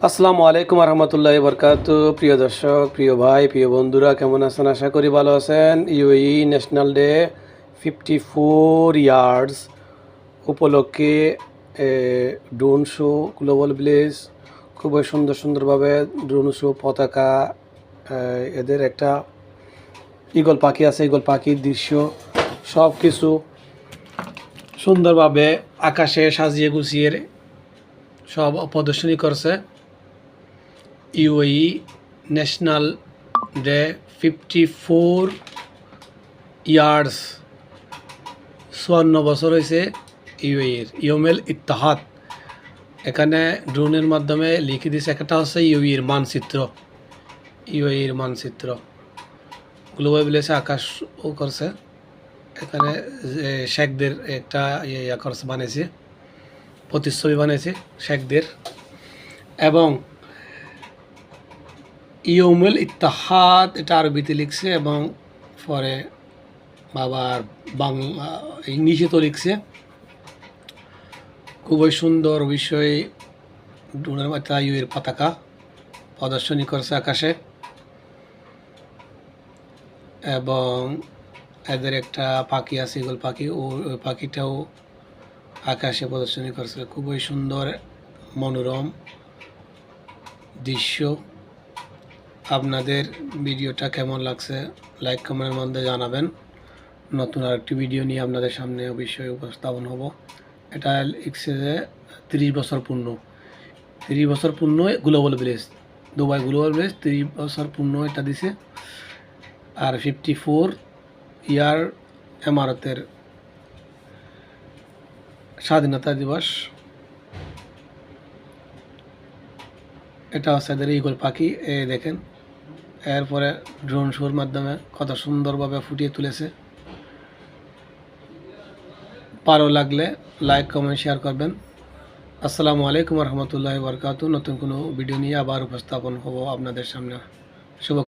আসসালামু আলাইকুম রহমতুল্লাহ বরকাত। প্রিয় দর্শক, প্রিয় ভাই, প্রিয় বন্ধুরা, কেমন আছেন? আশা করি ভালো আছেন। ইউএই ন্যাশনাল ডে 54 ইয়ার্স উপলক্ষে ড্রোন শো গ্লোবাল ভিলেজ খুবই সুন্দরভাবে ড্রোন শো পতাকা, এদের একটা ঈগল পাখি আছে, ঈগল পাখির দৃশ্য সব কিছু সুন্দরভাবে আকাশে সাজিয়ে গুছিয়ে সব প্রদর্শনী করছে। ইউএই ন্যাশনাল ডে 54 ইয়ার্স 54 বছর হয়েছে ইউএইর ইয়মেল ইত্তেহাদ। এখানে ড্রোনের মাধ্যমে লিখে দিয়েছে, একটা হচ্ছে ইউএইর মানচিত্র গ্লোবাল ভিলেজে আকাশ ও করছে। এখানে শেখদের একটা ইয়া করছে, বানিয়েছে, প্রতিচ্ছবি বানিয়েছে শেখদের, এবং ইয়মেল ইত্তেহাদ এটা আরবিতে লিখছে এবং পরে বাবার বাংলা ইংলিশে তো লিখছে। খুবই সুন্দর বিষয়। ড্রোনের মাথা ইউএর পতাকা প্রদর্শনী করছে আকাশে, এবং এদের একটা পাখি আছে, ঈগল পাখি, ওই পাখিটাও আকাশে প্রদর্শনী করছে। খুবই সুন্দর মনোরম দৃশ্য। আপনাদের ভিডিওটা কেমন লাগছে লাইক কমেন্টের মধ্যে জানাবেন। নতুন আরেকটি ভিডিও নিয়ে আপনাদের সামনে অবশ্যই উপস্থাপন হব। এটা লিখছে যে 30 বছর পূর্ণ, 30 বছর পূর্ণ global village, Dubai global village 30 বছর পূর্ণ এটা দিছে। আর 54 ইয়ার ইমারতের স্বাধীনতা দিবস। এটা হচ্ছে এদের ঈগল পাখি, দেখেন। এরপরে ড্রোন শোর মাধ্যমে কত সুন্দরভাবে ফুটিয়ে তুলেছে। ভালো লাগলে লাইক কমেন্ট শেয়ার করবেন। আসসালামু আলাইকুম রহমতুল্লাহ বরকাত। নতুন কোনো ভিডিও নিয়ে আবার উপস্থাপন হব আপনাদের সামনে। শুভ